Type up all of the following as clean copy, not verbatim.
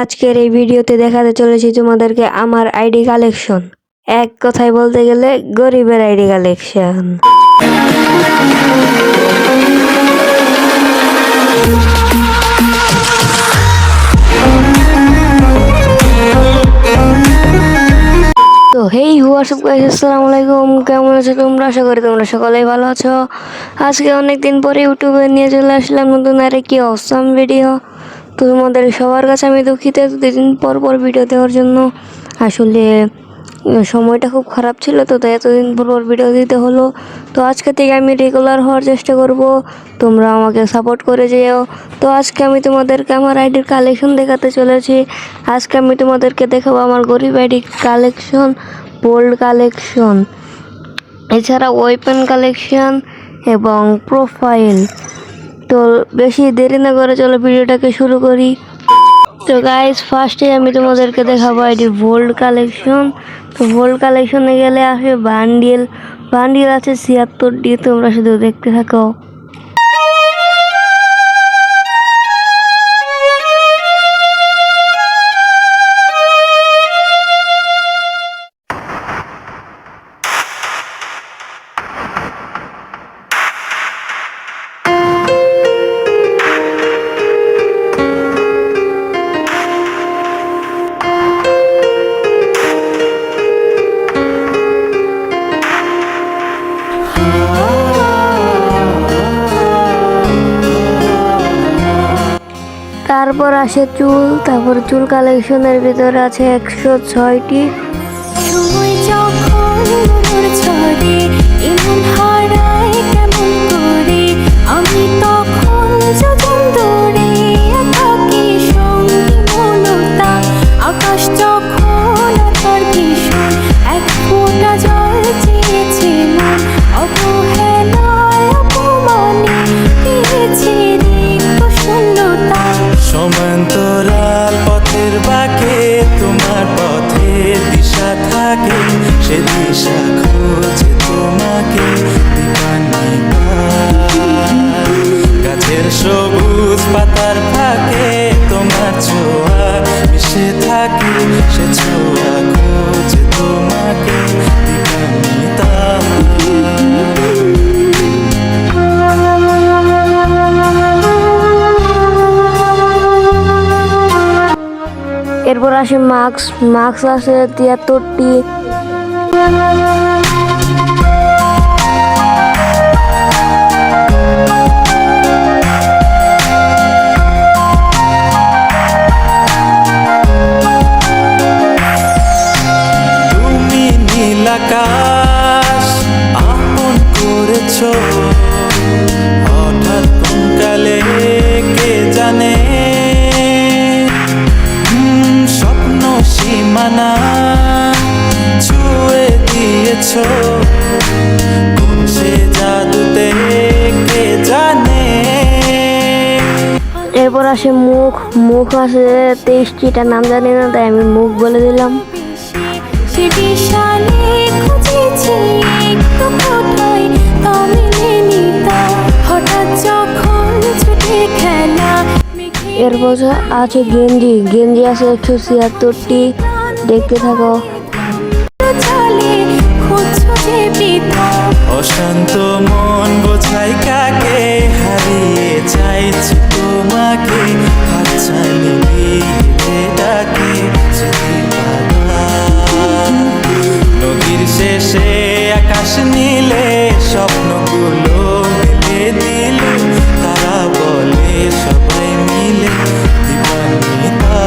আজকের এই ভিডিওতে দেখাতে চলেছি তোমাদেরকে আমার আইডি কালেকশন। এক কথায় বলতে গেলে গরিবের আইডি কালেকশন। তো হেই হোয়াটসঅ্যাপ গাইস, আসসালামু আলাইকুম। কেমন আছো তোমরা? আশা করি তোমরা সকলেই ভালো আছো। আজকে অনেকদিন পরে ইউটিউবে নিয়ে চলে আসলাম নতুন আরেকটি অসাম ভিডিও। তো তোমাদের সবার কাছে আমি দুঃখিত দুদিন পর ভিডিও দেওয়ার জন্য। আসলে সময়টা খুব খারাপ ছিল, তো তাই এতদিন পর ভিডিও দিতে হলো। তো আজকে থেকে আমি রেগুলার হওয়ার চেষ্টা করব, তোমরা আমাকে সাপোর্ট করে যেও। তো আজকে আমি তোমাদেরকে আমার আইডির কালেকশন দেখাতে চলেছি। আজকে আমি তোমাদেরকে দেখাবো আমার গরিব আইডি কালেকশন, বোল্ড কালেকশন, এছাড়া ওয়েপন কালেকশন এবং প্রোফাইল। তো বেশি দেরি না করে চলো ভিডিওটাকে শুরু করি। তো গাইস, ফার্স্টে আমি তোমাদেরকে দেখাবো আইডির ভোল্ড কালেকশন। তো ভোল্ড কালেকশনে গেলে আসে বান্ডিল আছে 76টি। তোমরা শুধু দেখতে থাকো। তারপর আসে চুল। তারপর চুল কালেকশনের ভিতরে আছে 106টি। সমান্তরাল পথের বাঁকে তোমার পথের দিশা থাকে, সে দিশা খোঁজে তোমাকে গাছের সবুজ পাতার ফাঁকে তোমার ছোঁয়া মিশে থাকে, সে ছোঁয়া খোঁজে তোমাকে দীপান্বিতা। এরপর আসে মাস্ক আছে 73টি। তুমি নীল আকাশ আপন করেছো, হঠাৎ কোন কালে কে জানে, স্বপ্ন সীমানা ছুঁয়ে দিয়েছো, কোন সে জাদুতে কে জানে। এরপর আসে মুখ আছে 23টিটা, নাম জানি না তাই আমি মুখ বলে দিলাম। এরপর আছে গেঞ্জি আছে 176টি। দেখতে থাকো। অশান্ত মন বোঝাই কাকে, হারিয়ে চাইছি তোমাকে, হাতছানি দিয়ে ডাকে নদীর শেষে আকাশ নীলে স্বপ্নগুলো মিলে দিল, তারা বলে সবাই মিলে দীপান্বিতা।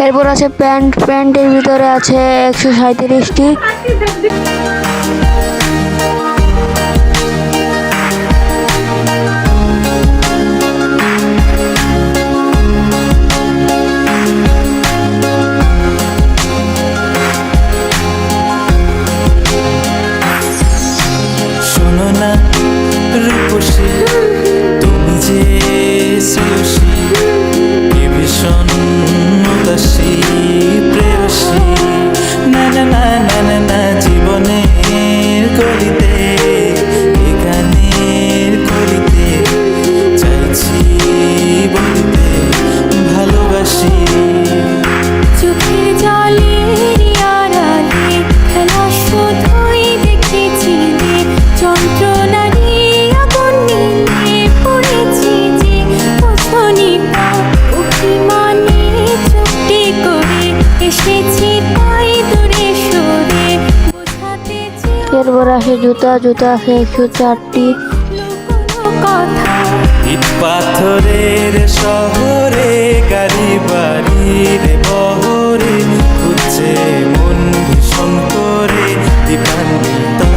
এরপর আছে প্যান্টের ভিতরে আছে 137টি। তারপরে আসে জুতা, জুতা আছে 104টি। ইট পাথরের শহরে গাড়ি বাড়ির বহরে খুঁজছে মন ভীষণ করে দীপান্বিতা।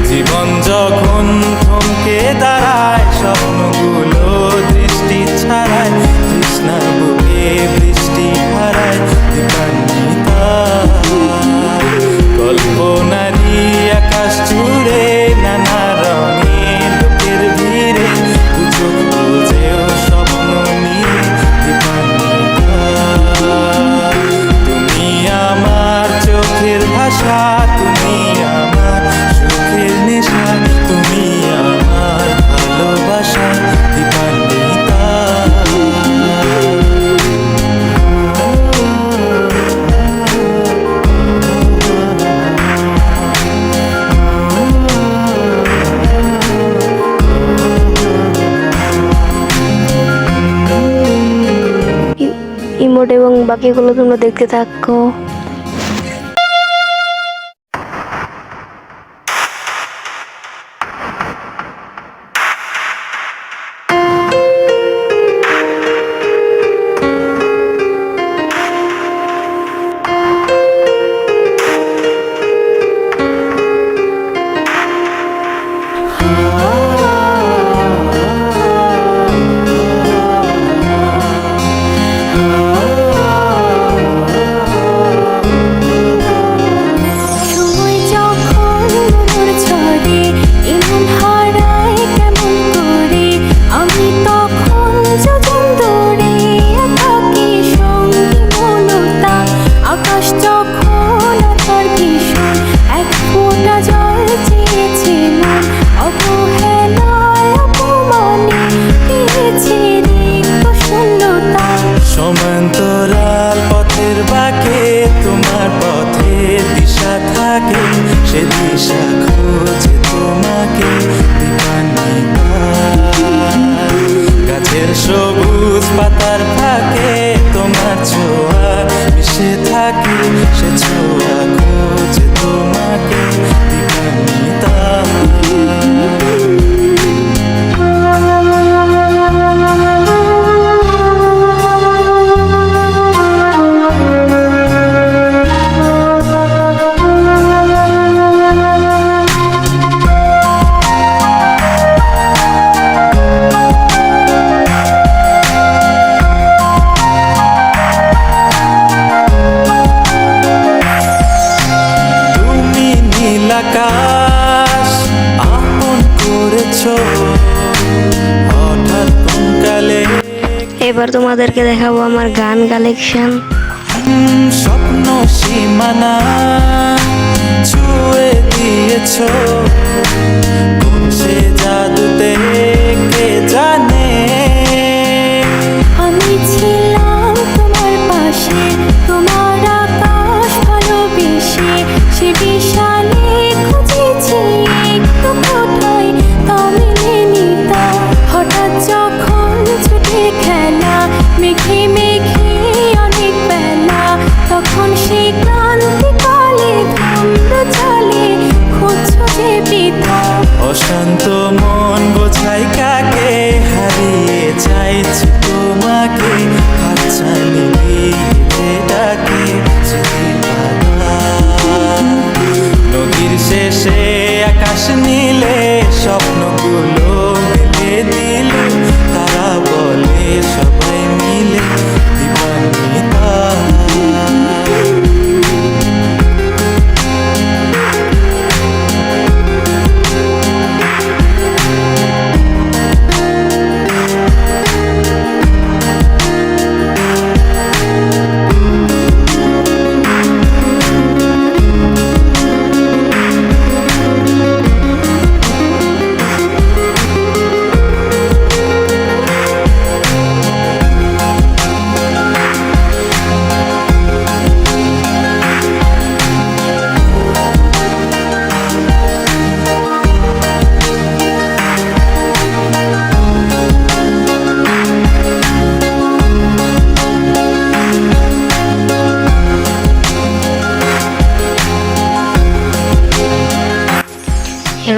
জীবন যখন থমকে দাঁড়ায় স্বপ্নগুলো দৃষ্টি ছাড়ায় তৃষ্ণা বুকে বৃষ্টি হারায় দীপান্বিতা। কল্পনারি আকাশ জুড়ে নানা রঙের লোকের ভিড়ে চোখ বুঝেও স্বপ্ন নিয়ে দীপান্বিতা। তুমি আমার চোখের ভাষা, তুমি আমার সুখের নেশা, তুমি আমার ভালোবাসা দীপান্বিতা। ইমোট এবং বাকিগুলো তোমরা দেখতে থাকো। সমান্তরাল পথের বাঁকে তোমার পথের দিশা থাকে, সে দিশা খোঁজে তোমাকে দীপান্বিতা। গাছের সবুজ পাতার ফাঁকে তোমার ছোঁয়া মিশে থাকে, সে ছোঁয়া খোঁজে তোমাকে দীপান্বিতা। আকাশ আপন করেছো হঠাৎ কোনকালে। এবার তোমাদেরকে দেখাবো আমার গান কালেকশন। স্বপ্ন সীমানা ছুঁয়ে দিয়েছো, কোন সে জাদুতে কে জানে। আমি ছিলাম তোমার পাশে, তোমার আকাশ ভালোবেসে, সে বিশালে খুঁজেছি একটু কোথায় তা মেলেনি তা। হঠাৎ যখন ছুটে খেলা মেঘে মেঘে অনেক বেলা, তখন সে ক্লান্তিকালে থামলো চলে খুঁজছো যে বৃথা। অশান্ত মন বোঝাই কাকে হারিয়ে চাইছি তোমাকে, হাতছানি দিয়ে ডাকে স্মৃতির বাধা। নদীর শেষে আকাশ নীলে স্বপ্নগুলো মেলে দিল, তারা বলে সবাই মিলে দীপান্বিতা।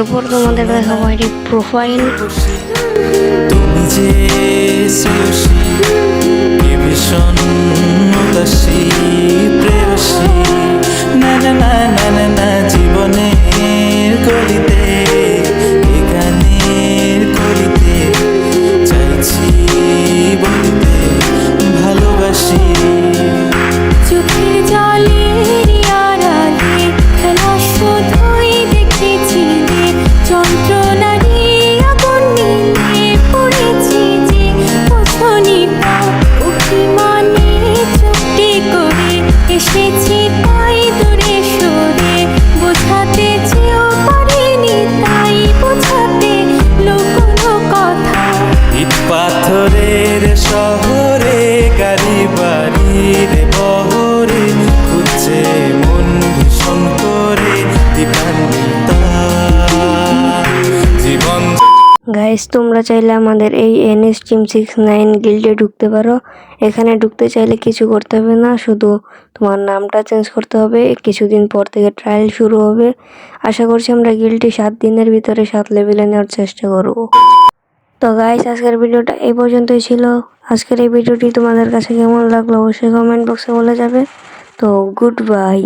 তারপর তোমাদের দেখাবো আইডি প্রোফাইল। তুমি যে শ্রেয়সী কি ভীষণ উদাসী প্রেয়সী না না না না না না জীবনের গলিতে এ গানের গলিতে চাইছি বলতে ভালোবাসি। চোখের জলের আড়ালে খেলা শুধুই দেখেছি রে, যন্ত্রণারই আগুন নিয়ে পড়েছি যে বোঝনি তা অভিমানে চুপটি করে এসেছি তাই দূরে সরে, বোঝাতে চেয়েও পারিনি তাই বোঝাতে লুকোনো কথা। ইট পাথরের শহরে গাড়ি বাড়ির বহরে খুঁজছে মন ভীষণ করে দীপান্বিতা জীবন। গাইস, তোমরা চাইলে আমাদের এই NS Team 69 গিল্ডে ঢুকতে পারো। এখানে ঢুকতে চাইলে কিছু করতে হবে না, শুধু তোমার নামটা চেঞ্জ করতে হবে। কিছুদিন পর থেকে ট্রায়াল শুরু হবে। আশা করছি আমরা গিল্ডটি 7 দিনের ভিতরে 7 লেভেলে নেওয়ার চেষ্টা করব। তো গাইস, আজকের ভিডিওটা এই পর্যন্তই ছিল। আজকের এই ভিডিওটি তোমাদের কাছে কেমন লাগলো অবশ্যই কমেন্ট বক্সে বলে যাবে। তো গুড বাই।